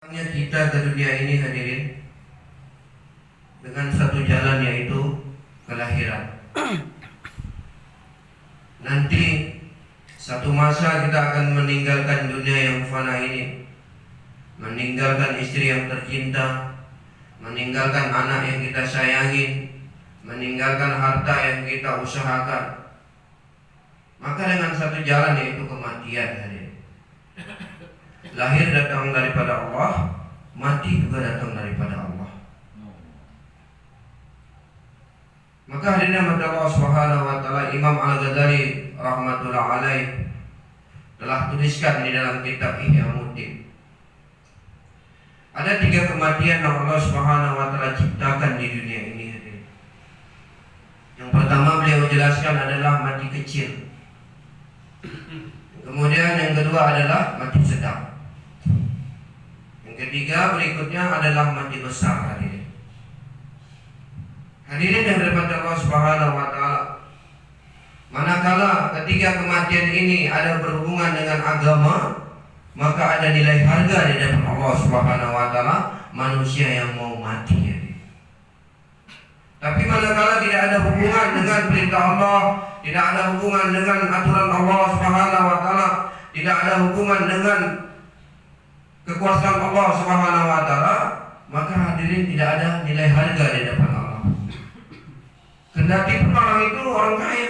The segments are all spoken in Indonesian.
Kita ke dunia ini hadirin dengan satu jalan, yaitu kelahiran. Nanti satu masa kita akan meninggalkan dunia yang fana ini, meninggalkan istri yang tercinta, meninggalkan anak yang kita sayangin, meninggalkan harta yang kita usahakan. Maka dengan satu jalan, yaitu kematian hadirin. Lahir datang daripada Allah, mati juga datang daripada Allah. Maka hadirin Allah Subhanahu wa taala, Imam Al-Ghazali rahmatullah alaih telah tuliskan di dalam kitab Ihya Ulumuddin. Ada 3 kematian yang Allah Subhanahu wa taala ciptakan di dunia ini hadirin. Yang pertama beliau jelaskan adalah mati kecil. Kemudian yang kedua adalah mati sedang. Ketiga berikutnya adalah mati besar hadirin. Hadirin yang dirahmati Allah Subhanahu wa taala, manakala ketiga kematian ini ada berhubungan dengan agama, maka ada nilai harga di hadapan Allah Subhanahu wa taala manusia yang mau mati hadirin. Tapi manakala tidak ada hubungan dengan perintah Allah, tidak ada hubungan dengan aturan Allah Subhanahu wa taala, tidak ada hubungan dengan kekuasaan Allah Subhanahu wa taala, maka hadirin tidak ada nilai harga di hadapan Allah. Kendati pun orang itu orang kaya,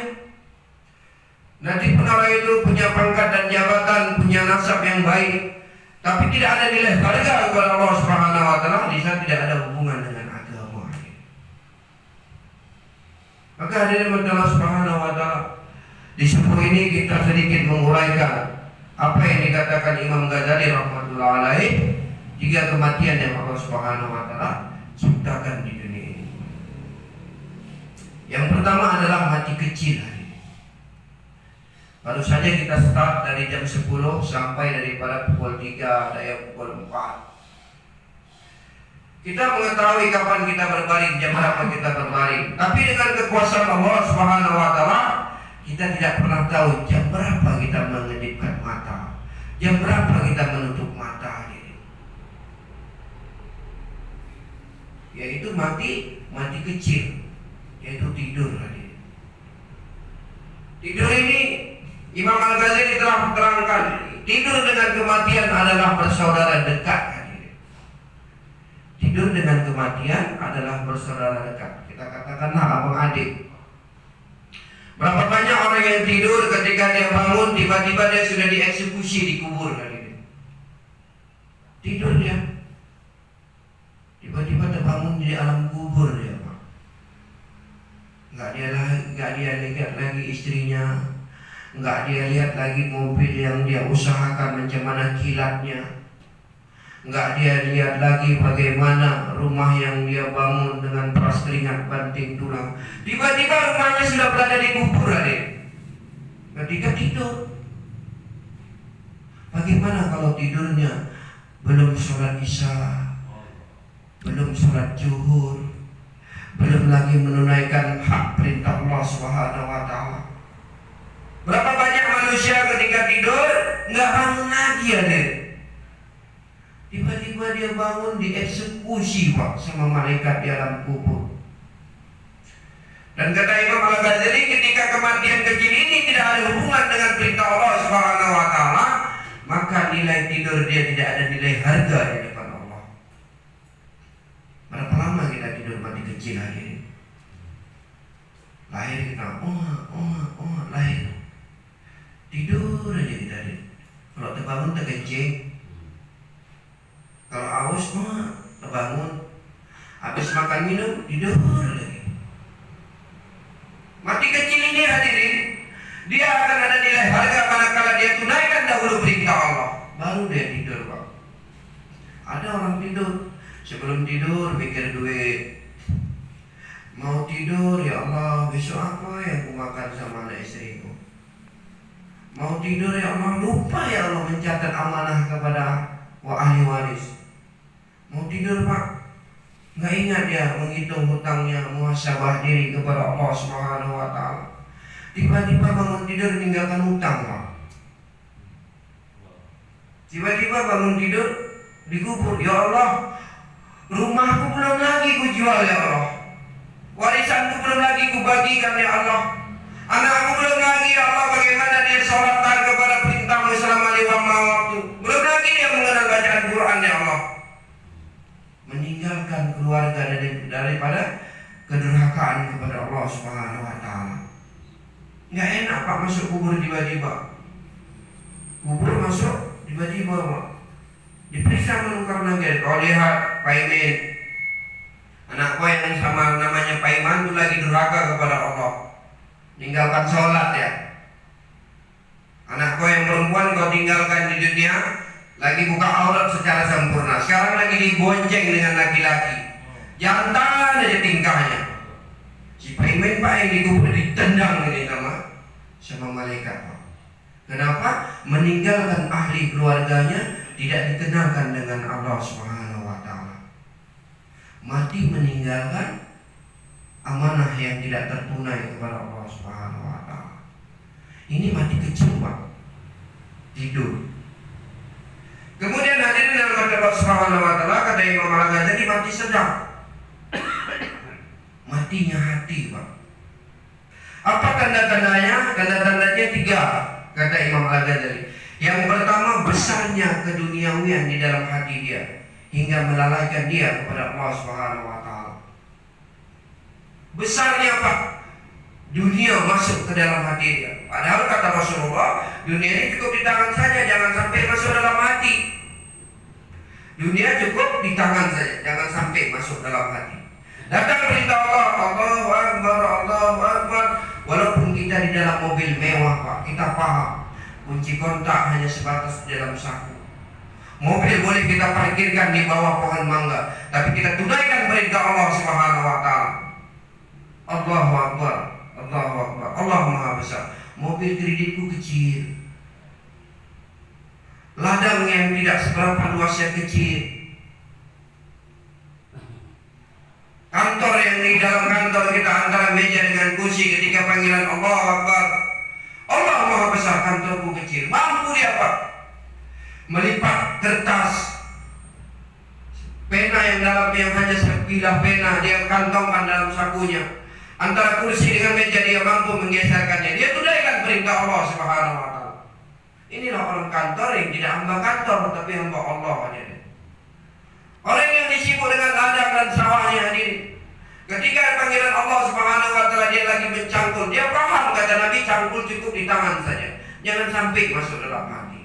kendati pun orang itu punya pangkat dan jabatan, punya nasab yang baik, tapi tidak ada nilai harga kepada Allah Subhanahu wa taala di saat tidak ada hubungan dengan agama. Maka hadirin Allah Subhanahu wa taala, di subuh ini kita sedikit menguraikan apa yang dikatakan Imam Ghazali rahmatullah alaih, 3 kematian yang Allah Subhanahu wa taala ciptakan di dunia ini. Yang pertama adalah mati kecil. Baru saja kita start dari jam 10 sampai daripada pukul 3, ada yang pukul 4. Kita mengetahui kapan kita berbaring, jam berapa kita berbaring. Tapi dengan kekuasaan Allah Subhanahu wa taala, kita tidak pernah tahu jam berapa kita mengedipkan mata, jam berapa kita menutup mata, yaitu mati kecil, yaitu tidur. Tidur ini Imam Al-Ghazali telah terangkan, tidur dengan kematian adalah bersaudara dekat. Tidur dengan kematian adalah bersaudara dekat. Kita katakanlah abang adik. Berapa banyak orang yang tidur, ketika dia bangun tiba-tiba dia sudah dieksekusi, dikubur hadirin. Tidur dia, tiba-tiba terbangun di alam kubur dia, Pak. Enggak dia lihat lagi istrinya, enggak dia lihat lagi mobil yang dia usahakan macam mana kilatnya, enggak dia lihat lagi bagaimana rumah yang dia bangun dengan peras keringat banting tulang. Tiba-tiba rumahnya sudah berada di kubur adik. Ketika tidur, bagaimana kalau tidurnya belum sholat isya, belum sholat zuhur, belum lagi menunaikan hak perintah Allah Subhanahu wa taala? Berapa banyak manusia ketika tidur nggak bangun lagi adik. Tiba-tiba dia bangun dieksekusi, Pak, sama malaikat di alam kubur. Dan kata Imam Al-Ghazali, ketika kematian kecil ini tidak ada hubungan dengan perintah Allah Subhanahu wa taala, maka nilai tidur dia tidak ada nilai harga di depan Allah. Berapa lama kita tidur mati kecil hari? Lahir kita, lahir. Tidur aja kita. Kalau terbangun terkencing, kalau haus terbangun, habis makan minum tidur lagi. Mati kecil ini hadirin, dia akan ada nilai harga manakala dia tunaikan dahulu perintah Allah, baru dia tidur, Pak. Ada orang tidur, sebelum tidur mikir duit. Mau tidur, ya Allah besok apa yang aku makan sama anak istriku. Mau tidur, ya Allah lupa ya Allah mencatat amanah kepada ahli waris. Mau tidur, Pak, nggak ingat dia menghitung hutangnya, muhasabah diri kepada Allah Subhanahu wa taala. Tiba-tiba bangun tidur meninggalkan hutang, Pak. Tiba-tiba bangun tidur dikubur. Ya Allah, rumahku belum lagi ku jual ya Allah, warisanku belum lagi ku bagikan ya Allah, anakku belum lagi ya Allah bagaimana dia sholat taat kepada perintahmu selama 5 waktu, belum lagi dia mengenal bacaan Quran ya Allah. Meninggalkan keluarga daripada kedurhakaan kepada Allah Subhanahu wa taala. Enggak enak Pak masuk kubur tiba-tiba. Kubur masuk tiba-tiba Pak. Diperiksa menukar lagi. Kau lihat Pak Imin, anakku yang sama namanya Pak Iman itu lagi durhaka kepada Allah, meninggalkan sholat ya. Anakku yang perempuan kau tinggalkan di dunia, lagi buka aurat secara sempurna, sekarang lagi dibonceng dengan laki-laki, jantan aja tingkahnya. Si Pak Imin Pak yang dikubur ditendang ini sama malaikat Pak. Kenapa? Meninggalkan ahli keluarganya, tidak dikenalkan dengan Allah Subhanahu wa taala. Mati meninggalkan amanah yang tidak tertunai kepada Allah Subhanahu wa taala. Ini mati kecil Pak, tidur. Kemudian hadirin dalam Allah Subhanahu wa taala, kata Imam Al-Ghazali, mati sedang. Matinya hati Pak. Apa tanda-tandanya? Tanda-tandanya 3, kata Imam Al-Ghazali. Yang pertama, besarnya keduniawian di dalam hati dia hingga melalaikan dia kepada Allah Subhanahu wa taala. Besarnya Pak, dunia masuk ke dalam hati dia. Padahal kata Rasulullah, dunia ini cukup di tangan saja, jangan sampai masuk dalam hati. Dunia cukup di tangan saja, jangan sampai masuk dalam hati. Datang perintah Allah, Allahu Akbar, Allahu Akbar. Walaupun kita di dalam mobil mewah Pak, kita paham kunci kontak hanya sebatas di dalam saku. Mobil boleh kita parkirkan di bawah pohon mangga, tapi kita tunaikan perintah Allah Subhanahu wa taala. Allahu Akbar, Allahu Akbar, Allah Maha Besar. Mobil kreditku kecil, ladang yang tidak seberapa luasnya kecil, kantor yang di dalam kantor kita antara meja dengan kursi ketika panggilan Allah Akbar, Allah Maha Besar, kantorku kecil. Mampu dia Pak melipat kertas, pena yang dalam yang hanya sebilah pena dia kantongkan dalam sakunya. Antara kursi dengan meja dia mampu menggeserkannya. Dia tunaikan perintah Allah Subhanahu wa taala. Inilah orang kantor yang tidak hamba kantor tapi hamba Allah aja. Orang yang disibuk dengan ladang dan sawahnya hadirin. Ketika panggilan Allah Subhanahu wa taala dia lagi mencangkul, dia paham kata Nabi cangkul cukup di tangan saja, jangan sampai masuk dalam hati.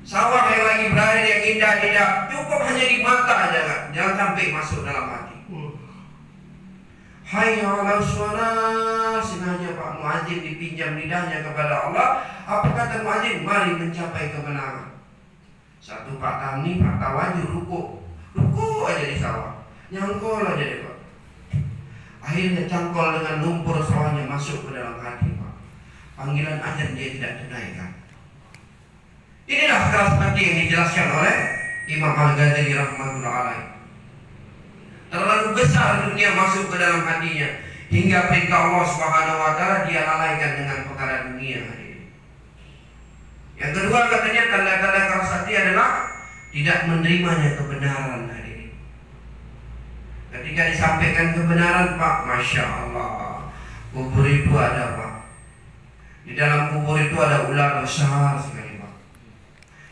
Sawah yang lagi berair yang indah tidak cukup hanya di mata, jangan sampai masuk dalam hati. Hayya 'alas shalah, sengaja Pak muadzin dipinjam lidahnya kepada Allah. Apa kata muadzin? Mari mencapai kemenangan. Satu Pak Tani, Pak Tawaju ruku aja di sawah. Nyangkol aja deh Pak. Akhirnya cangkol dengan lumpur sawahnya masuk ke dalam hati Pak. Panggilan azan dia tidak tunaikan. Inilah keras hati yang dijelaskan oleh Imam Al-Ghazali rahmatullah alaih. Terlalu besar dunia masuk ke dalam hatinya hingga perintah Allah Subhanahu wa taala dia lalaikan dengan perkara dunia. Yang kedua katanya tanda-tanda keras hati adalah tidak menerimanya kebenaran. Ketika disampaikan kebenaran Pak, Masya Allah, kubur itu ada Pak. Di dalam kubur itu ada ular besar sekali Pak.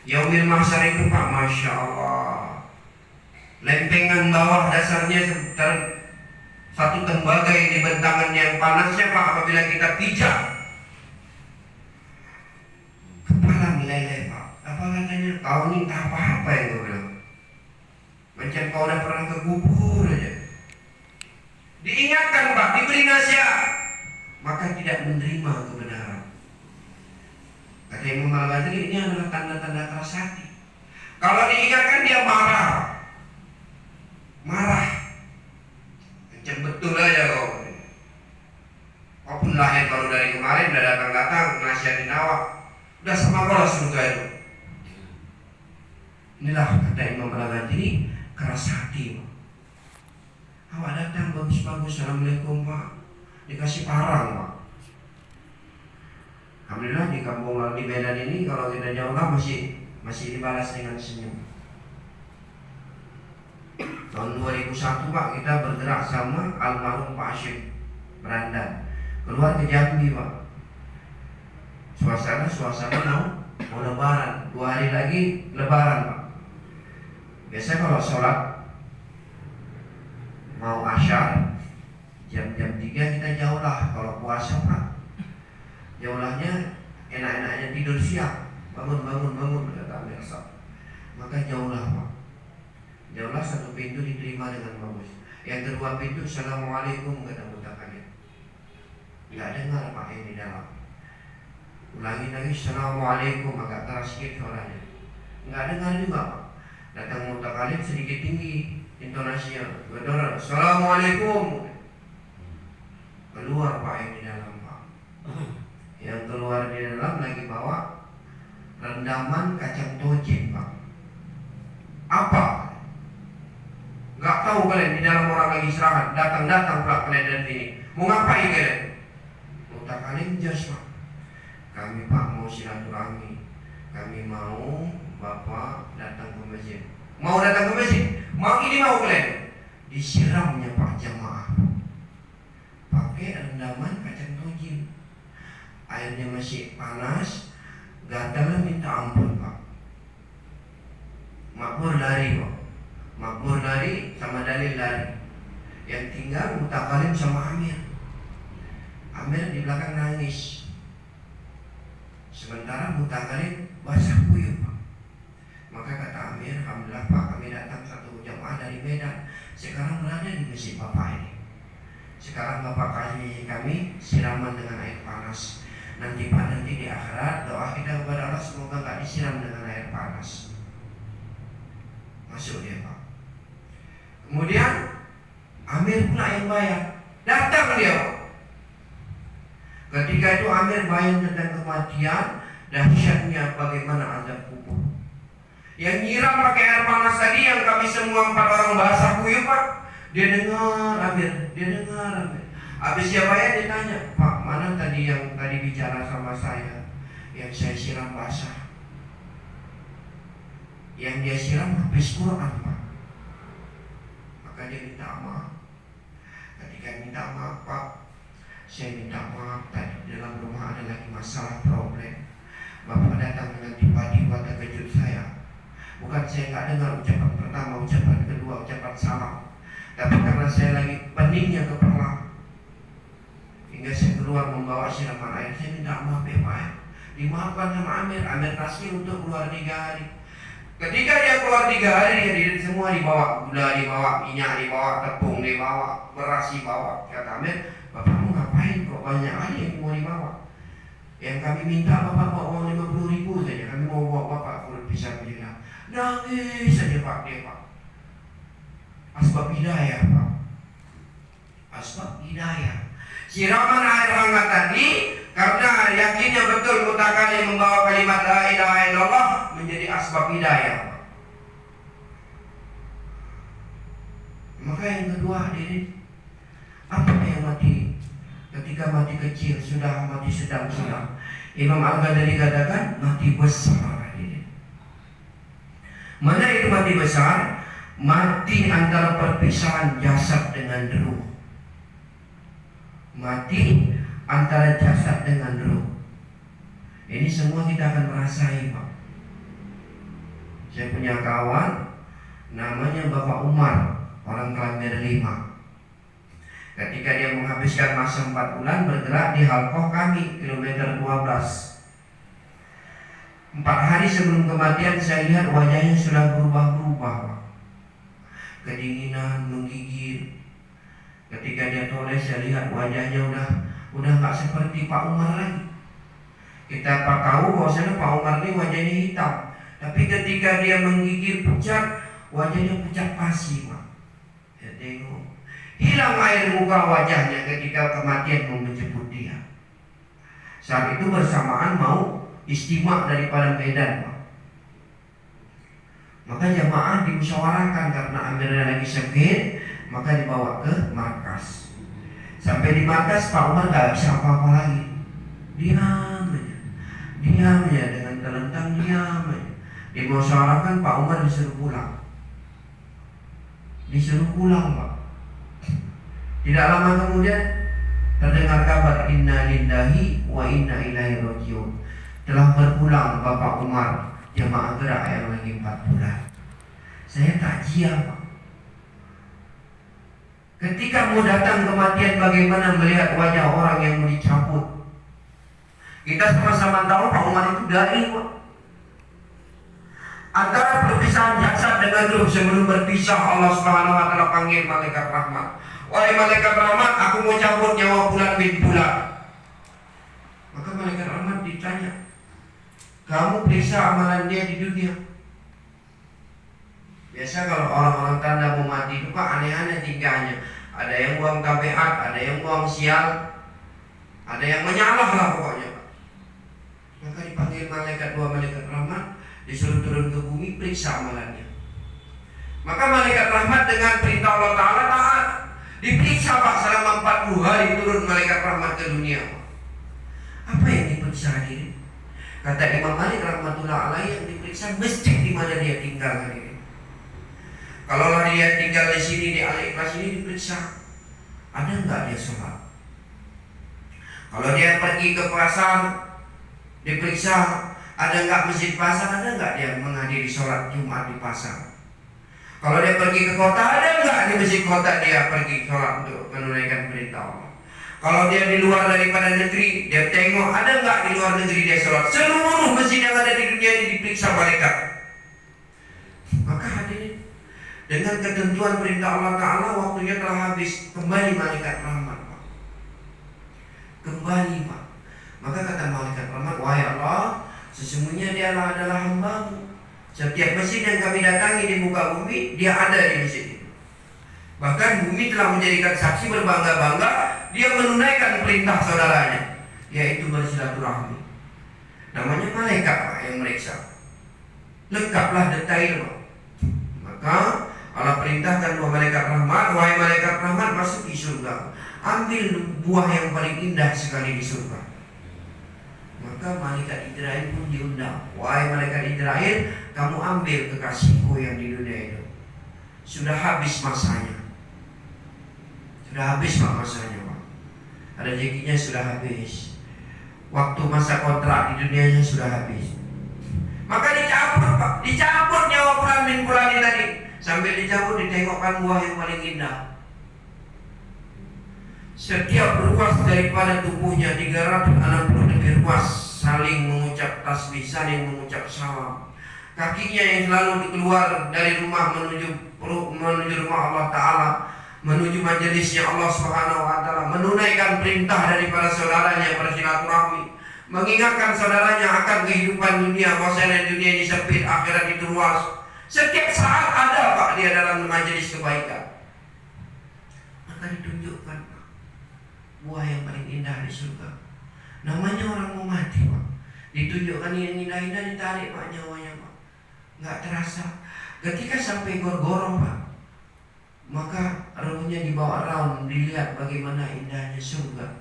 Yaumil mahsyar itu Pak, Masya Allah, lempengan bawah dasarnya satu tembaga yang dibentangan yang panasnya Pak. Apabila kita pijak kepala meleleh Pak. Apa katanya? Kau ini tak apa-apa yang gue bilang. Macam kau udah pernah ke kubur aja. Diingatkan Pak, diberi nasihat, maka tidak menerima kebenaran. Kata Imam Al-Ghazali, ini adalah tanda-tanda keras hati. Kalau diingatkan dia marah. Macam betul aja kau. Walaupun lahir baru dari kemarin, udah datang-datang nasihatin awak, udah sama kau surga itu. Inilah kata Imam Al-Ghazali, keras hati. Awak datang bagus-bagus, assalamualaikum Pak, dikasih parang Pak. Alhamdulillah di kampung di Medan ini kalau kita jauh lah masih masih dibalas dengan senyum. Tahun 2001 Pak, kita bergerak sama almarhum Pak Hashim Berandan, keluar ke Jambi Pak. Suasana mau lebaran, 2 hari lagi lebaran Pak. Biasa kalau sholat mau asyar jam 3 kita jauh lah. Kalau puasa Pak, jaulahnya enak-enaknya tidur siang, bangun kata Amir Sab. Maka jauhlah Pak, jauhlah, satu pintu diterima dengan bagus. Yang kedua pintu, Assalamualaikum kata mutakallim. Nggak dengar Pak yang di dalam. Ulangi lagi, Assalamualaikum, agak keras sedikit suaranya. Nggak dengar juga Pak. Datang mutakallim sedikit tinggi intonasinya, betul, Assalamualaikum. Keluar Pak yang di dalam Pak. Yang keluar di dalam lagi bawa rendaman kacang tojin Pak. Apa? Nggak tahu kalian, di dalam orang lagi istirahat, datang pula kalian dari sini. Mau ngapain kalian? Mutakallim jas Pak. Kami Pak mau silaturahmi. Kami mau Bapak datang ke masjid. Mau datang ke masjid? Mau ini mau kalian? Disiramnya Pak jamaah pakai rendaman kacang tojin. Airnya masih panas, gatal minta ampun Pak. Makmur lari Pak. Makmur lari sama Dalil lari. Yang tinggal mutakallim sama Amir. Amir di belakang nangis. Sementara mutakallim basah kuyup Pak. Maka kata Amir, alhamdulillah Pak, kami datang satu jamaah dari Medan. Sekarang berada di masjid Bapak ini. Sekarang Bapak kasih kami siraman dengan air panas. Nanti Pak, nanti di akhirat doa kita kepada Allah semoga gak disiram dengan air panas. Masuk dia Pak. Kemudian Amir pula yang bayar. Datang dia Pak. Ketika itu Amir bayang tentang kematian, dahsyatnya bagaimana azab kubur. Yang nyiram pakai air panas tadi, yang kami semua 4 orang basah kuyup Pak, dia dengar Amir. Habis dia bayar, dia tanya, Pak, mana tadi yang tadi bicara sama saya, yang saya siram basah? Yang dia siram habis Quran Pak. Maka dia minta maaf. Ketika minta maaf Pak, saya minta maaf, tadi dalam rumah ada lagi masalah problem. Bapak datang dengan tiba-tiba terkejut saya. Bukan saya nggak dengar ucapan pertama, ucapan kedua, ucapan salam, tapi karena saya lagi peningnya kepala, hingga saya keluar membawa siraman air. Saya minta maaf ya Pak. Dimaafkan sama Amir. Amir kasih untuk keluar 3 hari. Ketika dia keluar 3 hari, dia semua dibawa, gula dibawa, minyak dibawa, tepung dibawa, beras dibawa. Kata Amir, Bapak mau ngapain kok banyak kali yang mau dibawa? Yang kami minta Bapak mau uang 50.000 saja. Kami mau bawa Bapak kulit pisang juga. Nangis saja Pak dia Pak. Asbab hidayah Pak. Asbab hidayah. Siraman air hangat tadi karena yakinnya betul mutakallim membawa kalimat la ilaha illallah menjadi asbab hidayah Pak. Maka yang kedua hadirin, apa yang mati? Ketika mati kecil, sudah mati sedang. Imam Al-Ghazali katakan mati besar. Mana itu mati besar? Mati antara perpisahan jasad dengan ruh. Mati antara jasad dengan ruh. Ini semua kita akan merasai Pak. Saya punya kawan namanya Bapak Umar, orang Klambir 5. Ketika dia menghabiskan masa 4 bulan bergerak di Halkoh kami, kilometer 12. 4 hari sebelum kematian saya lihat wajahnya sudah berubah-ubah, kedinginan, menggigil. Ketika dia toleh saya lihat wajahnya udah nggak seperti Pak Umar lagi. Kita tahu bahwasanya Pak Umar ini wajahnya hitam, tapi ketika dia menggigil pucat, wajahnya pucat pasi Pak. Ya tengok, hilang air muka wajahnya ketika kematian mau menjemput dia. Saat itu bersamaan mau istimewa daripada Medan Pak. Maka jamaah dimusyawarahkan karena Amirnya lagi sakit, maka dibawa ke markas. Sampai di markas Pak Umar gak bisa apa-apa lagi. Diam aja dengan terlentang, diam aja. Dimusyawarahkan, Pak Umar disuruh pulang. Disuruh pulang, Pak. Tidak lama kemudian terdengar kabar, inna lillahi wa inna ilaihi rajiun. Telah berpulang Bapak Umar, jamaah gerak yang lagi 4 bulan. Saya takziah, Pak. Ketika mau datang kematian, bagaimana melihat wajah orang yang mau dicabut? Kita sama-sama tahu Pak Umar itu dai, Pak. Antara perpisahan jasad dengan ruh, sebelum berpisah Allah Subhanahu wa taala panggil malaikat rahmat. Wahai malaikat rahmat, aku mau cabut nyawa Fulan bin Fulan. Maka malaikat rahmat ditanya, kamu periksa amalan dia di dunia. Biasa kalau orang-orang tanda mau mati itu Pak, aneh-aneh tingkahnya. Ada yang buang tabiat, ada yang buang sial, ada yang menyalah lah pokoknya, Pak. Maka dipanggil dua malaikat rahmat, disuruh turun ke bumi, periksa amalannya. Maka malaikat rahmat dengan perintah Allah Ta'ala taat. Diperiksa, Pak, selama 40 hari turun malaikat rahmat ke dunia, Pak. Apa yang diperiksa hadirin? Kata Imam Malik rahmatullah alaih, yang diperiksa masjid di mana dia tinggal hadirin. Kalau dia tinggal di sini, di Al-Ikhlas ini, diperiksa ada enggak dia sholat. Kalau dia pergi ke pasar, diperiksa ada enggak masjid pasar, ada enggak dia menghadiri sholat Jumat di pasar. Kalau dia pergi ke kota, ada enggak di masjid kota dia pergi sholat untuk menunaikan perintah Allah. Kalau dia di luar daripada negeri, dia tengok ada enggak di luar negeri dia sholat. Seluruh masjid yang ada di dunia ini diperiksa malaikat. Maka hadirin, dengan ketentuan perintah Allah Ta'ala, waktunya telah habis. Kembali malaikat rahmat, Pak. Kembali, Pak. Maka kata malaikat rahmat, wahai Allah, sesungguhnya dia adalah hamba-Mu. Setiap masjid yang kami datangi di muka bumi, dia ada di masjid itu. Bahkan bumi telah menjadikan saksi berbangga-bangga dia menunaikan perintah saudaranya, yaitu bersilaturahmi. Namanya malaikat, Pak, yang meriksa. Lengkaplah detail, Pak. Maka Allah perintahkan 2 malaikat rahmat, wahai malaikat rahmat, masuk di surga. Ambil buah yang paling indah sekali di surga. Maka malaikat Israel pun diundang, wahai malaikat Israel, kamu ambil kekasihku yang di dunia itu. Sudah habis masanya. Sudah habis, Pak, masanya, Pak. Rezekinya sudah habis. Waktu masa kontrak di dunianya sudah habis. Maka dicabut, Pak. Dicabut nyawa Fulan bin Fulan ini tadi. Sambil dicabut, ditengokkan buah yang paling indah. Setiap ruas daripada tubuhnya 360 lebih ruas saling mengucap tasbih, saling mengucap salam. Kakinya yang selalu keluar dari rumah menuju rumah Allah Ta'ala, menuju majelisnya Allah Subhanahu wa Ta'ala, menunaikan perintah daripada saudaranya bersilaturahmi, mengingatkan saudaranya akan kehidupan dunia, bahwasanya dunia ini sempit, akhirat itu luas. Setiap saat ada, Pak, dia dalam majelis kebaikan. Maka ditunjukkan, Pak, buah yang paling indah di surga. Namanya orang mau mati, Pak. Ditunjukkan yang indah-indah, ditarik, Pak, nyawanya, Pak. Nggak terasa. Ketika sampai gorgorong, Pak, maka ruhnya dibawa raun, dilihat bagaimana indahnya surga.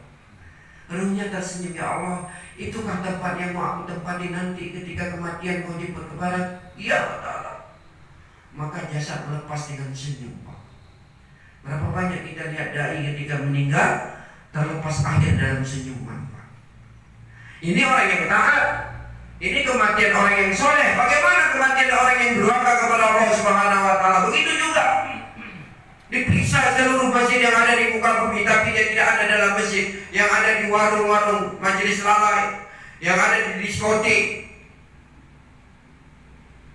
Ruhnya tersenyum, ya Allah, itukah tempat yang mau aku tempati nanti ketika kematian kau jemput kepada? Ya Allah. Maka jasad melepas dengan senyum, Pak. Berapa banyak kita lihat dai ketika meninggal terlepas akhir dalam senyuman, Pak. Ini orang yang taat. Ini kematian orang yang soleh. Bagaimana kematian orang yang durhaka kepada Allah Subhanahu wa Ta'ala? Begitu juga. Diperiksa seluruh masjid yang ada di muka bumi, tapi dia tidak ada dalam masjid. Yang ada di warung-warung, majelis lalai, yang ada di diskotik.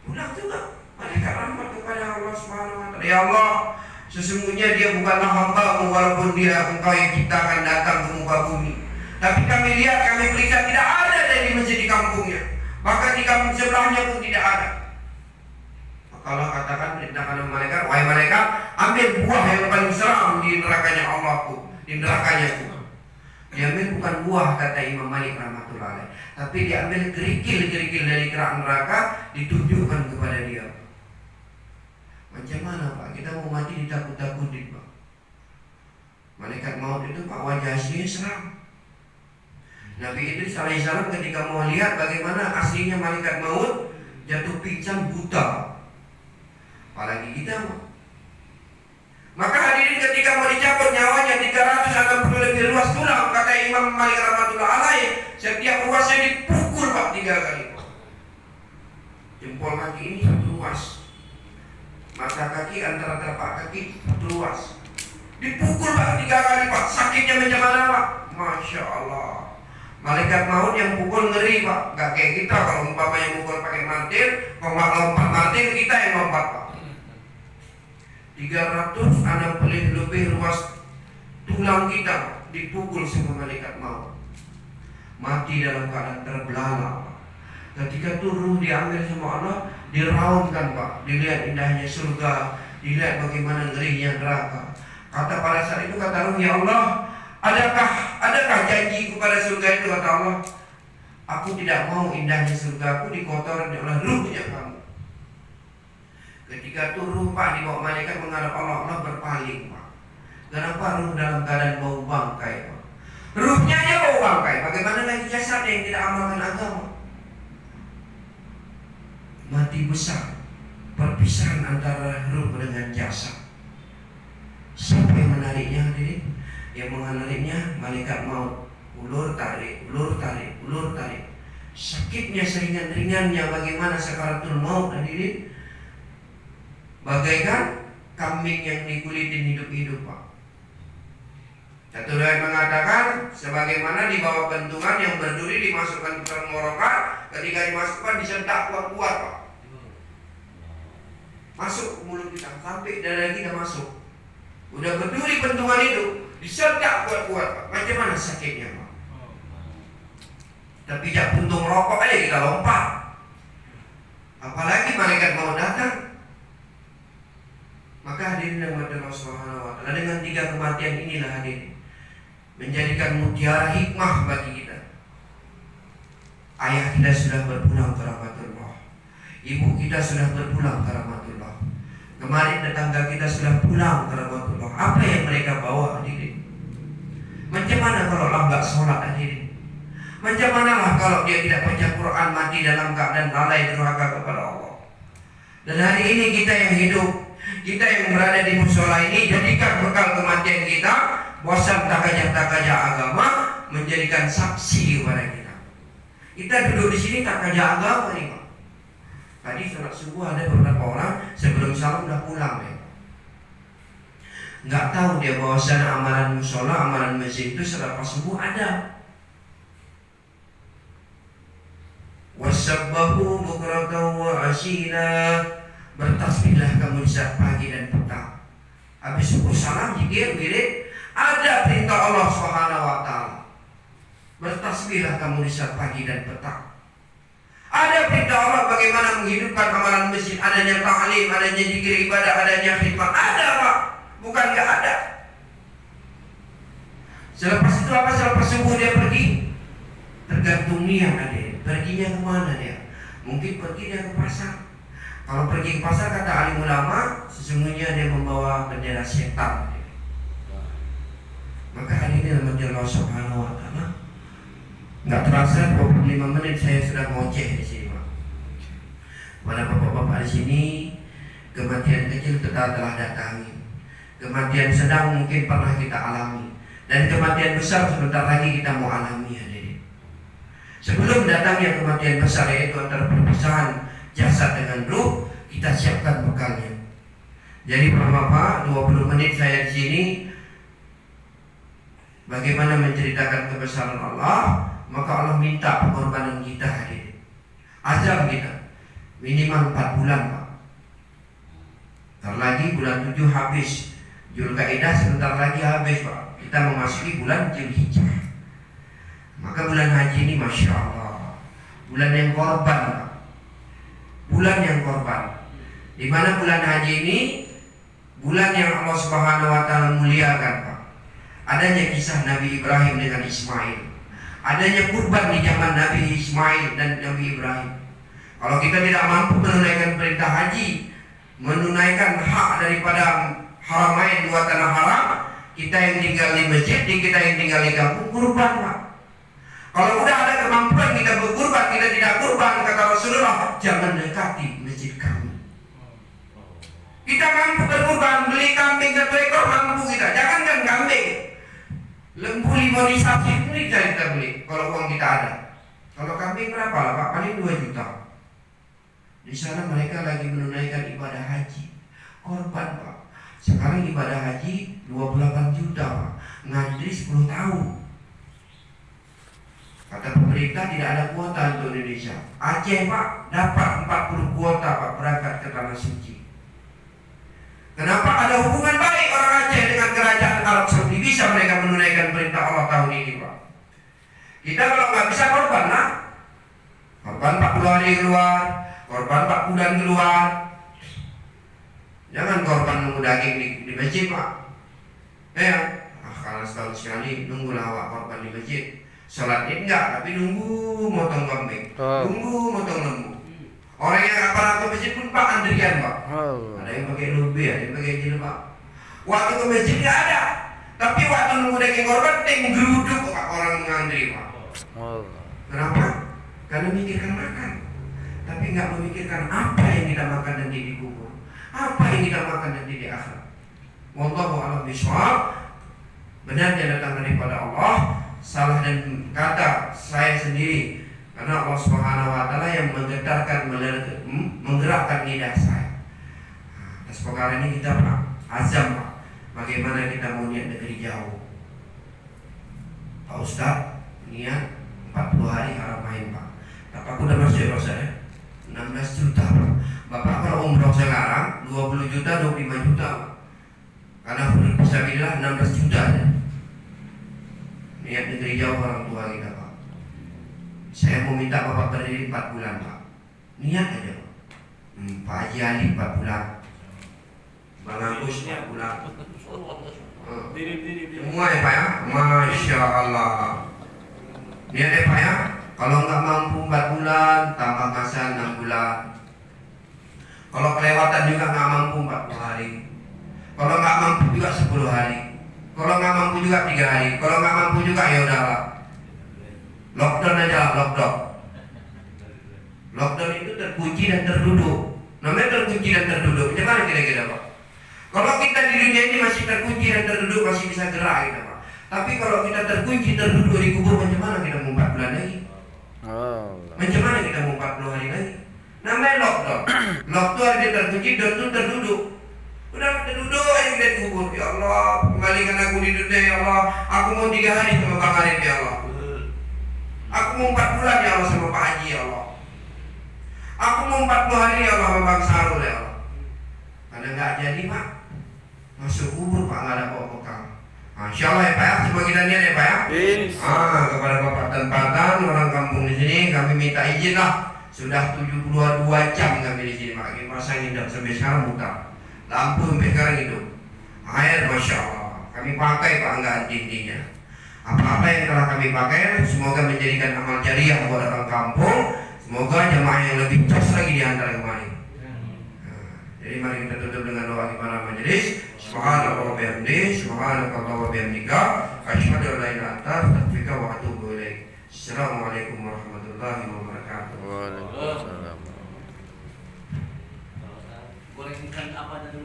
Pulang juga malaikat rahmat kepada Allah Subhanahu wa Ta'ala. Ya Allah, sesungguhnya dia bukanlah hamba-Mu, walaupun dia Engkau yang ciptakan datang ke muka bumi. Tapi kami lihat, kami periksa, tidak ada dari masjid di kampungnya. Bahkan di kampung sebelahnya pun tidak ada. Maka Allah katakan, perintahkan malaikat, wahai malaikat, ambil buah yang paling seram di nerakanya Allah pun, di nerakanya pun. Diambil bukan buah, kata Imam Malik rahmatullah alaih, tapi diambil kerikil-kerikil dari kerak neraka, ditunjukkan kepada dia. Macam mana, Pak? Kita mau mati ditakut-takutin, Pak. Malaikat maut itu, Pak, wajah aslinya seram. Nabi Idris alaihissalam ketika mau lihat bagaimana aslinya malaikat maut, jatuh pincang, buta. Apalagi kita. Maka hadirin, ketika mau dicabut nyawanya 360 lebih ruas tulang, kata Imam Malik rahmatullah alaih, setiap ruasnya dipukul Pak 3 kali. Jempol kaki ini 1 ruas, mata kaki antara telapak kaki 1 ruas, dipukul Pak 3 kali Pak. Sakitnya macam mana Pak? Masya Allah. Malaikat maut yang pukul ngeri Pak. Gak kayak kita, kalau umpamanya pukul pakai martil, kalau nggak lompat martil, kita yang lompat Pak. 360 lebih ruas tulang kita dipukul sama malaikat maut. Mati dalam keadaan terbelalak. Ketika itu ruh diambil sama Allah, diraungkan Pak. Dilihat indahnya surga, dilihat bagaimana ngerinya neraka. Kata pada saat itu, kata ruh, ya Allah, adakah janji kepada surga itu? Kata Allah, aku tidak mau indahnya surga aku dikotori oleh ruhnya kamu. Ketika itu ruh Pak dibawa malaikat menghadap Allah, Allah berpaling Pak. Kenapa ruh dalam keadaan bau bangkai Pak? Ruhnya aja bau bangkai, bagaimana lagi jasad yang tidak amalkan agama? Mati besar, perpisahan antara ruh dengan jasad. Siapa yang menariknya hadirin? Yang menariknya malaikat maut. Ulur tarik, ulur tarik, ulur tarik. Sakitnya seringan-ringannya bagaimana sakaratul maut hadirin? Bagaikan kambing yang dikulitin hidup-hidup Pak. Satu riwayat mengatakan sebagaimana di bawah bentungan yang berduri dimasukkan ke tenggorokan, ketika dimasukkan disentak kuat-kuat Pak. Masuk ke mulut kita sampai dada kita masuk. Udah berduri bentungan itu disentak kuat-kuat Pak. Macam mana sakitnya Pak? Tapi jak puntung rokok aja kita lompat. Apalagi malaikat mau datang. Maka hadirin yang dirahmati Allah Subhanahu wa taala, dengan 3 kematian inilah hadirin menjadikan mutiara hikmah bagi kita. Ayah kita sudah berpulang ke rahmatullah, ibu kita sudah berpulang ke rahmatullah, kemarin tetangga kita sudah pulang ke rahmatullah. Apa yang mereka bawa hadirin? Macam mana kalau nggak sholat hadirin? Macam mana lah kalau dia tidak baca Quran, mati dalam keadaan lalai durhaka kepada Allah? Dan hari ini kita yang hidup, kita yang berada di musola ini, jadikan bekal kematian kita, bosan takajah-takajah agama, menjadikan saksi kepada kita. Kita duduk di sini takajah agama nih Pak. Tadi sholat subuh ada beberapa orang sebelum salam udah pulang ya. Nggak tahu dia bahwasan amalan musola, amalan masjid itu selepas subuh ada. Wasabbahu bukratan wa asyila, bertasbihlah kamu di saat pagi dan petang. Habis subuh salam zikir wirid, ada perintah Allah Subhanahu wa taala. Bertasbihlah kamu di saat pagi dan petang. Ada perintah Allah bagaimana menghidupkan amalan masjid, adanya ta'lim, adanya zikir ibadah, adanya khidmat. Ada Pak, bukan enggak ada. Selepas itu apa? Selepas subuh dia pergi. Tergantung niat ada. Perginya kemana dia? Mungkin pergi dia ke pasar. Kalau pergi ke pasar, kata alim ulama, sesungguhnya dia membawa bendera setan. Maka hari ini dalam Allah Subhanahu wa taala, nggak terasa 25 menit saya sudah ngoceh di sini Pak. Pada bapak-bapak di sini, kematian kecil kita telah datangi. Kematian sedang mungkin pernah kita alami, dan kematian besar sebentar lagi kita mau alami hadirin. Sebelum datangnya kematian besar, yaitu antara perpisahan jasad dengan ruh, kita siapkan bekalnya. Jadi bapak-bapak, 20 menit saya di sini bagaimana menceritakan kebesaran Allah, maka Allah minta pengorbanan kita hadirin. Azam kita minimal 4 bulan Pak. Ntar lagi bulan 7 habis, Zulkaidah sebentar lagi habis Pak. Kita memasuki bulan Zulhijjah. Maka bulan haji ini Masya Allah, bulan yang korban Pak. Bulan yang korban, di mana bulan haji ini bulan yang Allah Subhanahu wa taala muliakan Pak. Adanya kisah Nabi Ibrahim dengan Ismail, adanya kurban di zaman Nabi Ismail dan Nabi Ibrahim. Kalau kita tidak mampu menunaikan perintah haji, menunaikan hak daripada haramain, 2 tanah haram, kita yang tinggal di masjid, kita yang tinggal di kampung, kurban Pak. Kalau udah ada kemampuan kita berkurban, kita tidak kurban, kata Rasulullah, jangan dekati masjid kami. Kita mampu berkurban, beli kambing 1 ekor, mampu kita. Jangankan kambing, lembu limonisasi itu kita beli kalau uang kita ada. Kalau kambing berapa lah Pak? Paling 2 juta. Di sana mereka lagi menunaikan ibadah haji, korban Pak. Sekarang ibadah haji 28 juta Pak, ngantri 10 tahun. Kata pemerintah tidak ada kuota untuk Indonesia. Aceh Pak dapat 40 kuota Pak berangkat ke tanah suci. Kenapa? Ada hubungan baik orang Aceh dengan kerajaan Arab Saudi, bisa mereka menunaikan perintah Allah tahun ini Pak. Kita kalau nggak bisa korban lah, korban 40 hari keluar, korban 4 bulan keluar. Jangan korban nunggu daging di masjid Pak. Kalau setahun sekali nunggulah awak korban di masjid. Sholat Id enggak, tapi nunggu motong kambing, nunggu motong lembu. Orang yang aparat ke masjid pun Pak antrian Pak. Ada yang pakai lubih, ada yang pakai jilbab. Waktu ke masjid nggak ada, tapi waktu nunggu daging korban, geruduk Pak orang ngantri Pak. Kenapa? Karena memikirkan makan, tapi nggak memikirkan apa yang kita makan nanti di kubur, apa yang kita makan nanti di akhirat. Wallahu a'lam bishawab. Benarnya datang daripada Allah, salah dan kata saya sendiri, karena Allah Subhanahu wa taala yang menggerakkan lidah saya. Atas perkara ini kita Pak azam Pak, bagaimana kita mau niat negeri jauh. Pak Ustaz niat 40 hari Haramain Pak. Tapi aku udah masuk ya saya 16 juta Pak. Bapak kalau umroh sekarang 20 juta 25 juta Pak. Karena bisa bilang 16 juta ya. Niat negeri jauh orang tua kita Pak. Saya mau minta Bapak berdiri 4 bulan Pak. Niat aja Pak. Pak Haji Ali 4 bulan, Bang Agus 4 bulan. Semua ya Pak ya. Masya Allah. Niat ya Pak ya. Kalau nggak mampu 4 bulan, tambah masa 6 bulan. Kalau kelewatan juga nggak mampu 40 hari. Kalau nggak mampu juga 10 hari. Kalau nggak mampu juga 3 hari. Kalau nggak mampu juga ya udahlah. Lockdown aja, lockdown. Lockdown itu terkunci dan terduduk. Namanya terkunci dan terduduk. Gimana kira-kira Pak? Kalau kita di dunia ini masih terkunci dan terduduk, masih bisa gerak kita Pak. Tapi kalau kita terkunci, terduduk di kubur, macam mana kita mau 4 bulan lagi? Macam mana kita mau 40 hari lagi? Namanya lockdown. Lockdown dia terkunci, dan itu terduduk. Udah terduduk aja kita di kubur. Ya Allah, kembalikan aku di dunia ya Allah. Aku mau 3 hari sama Bang Arif ya Allah. Aku mau 4 bulan ya Allah sama Pak Haji ya Allah. Aku mau 40 hari ya Allah sama Bang Sarul ya Allah. Karena nggak jadi Pak, masuk kubur Pak, nggak ada bawa bekal. Masya Allah ya Pak ya, semua kita niat ya Pak ya. Kepada Bapak tempatan orang kampung di sini kami minta izin lah. Sudah 72 jam kami di sini Pak. Kita pasangin dan sampai sekarang buka. Lampu sampai sekarang hidup. Air Masya Allah kami pakai Pak, nggak intinya. Apa-apa yang telah kami pakai semoga menjadikan amal jariah buat orang kampung. Semoga jemaah yang lebih jos lagi di antara kemarin. Jadi mari kita tutup dengan doa di mana majelis. Subhanallah wa bihamdihi, subhanakallah wa bihamdika, asyhadu an la ilaha illa anta, astaghfiruka wa atubu ilaik. Assalamualaikum warahmatullahi wabarakatuh. Waalaikumsalam. Gorengkan apa dulu?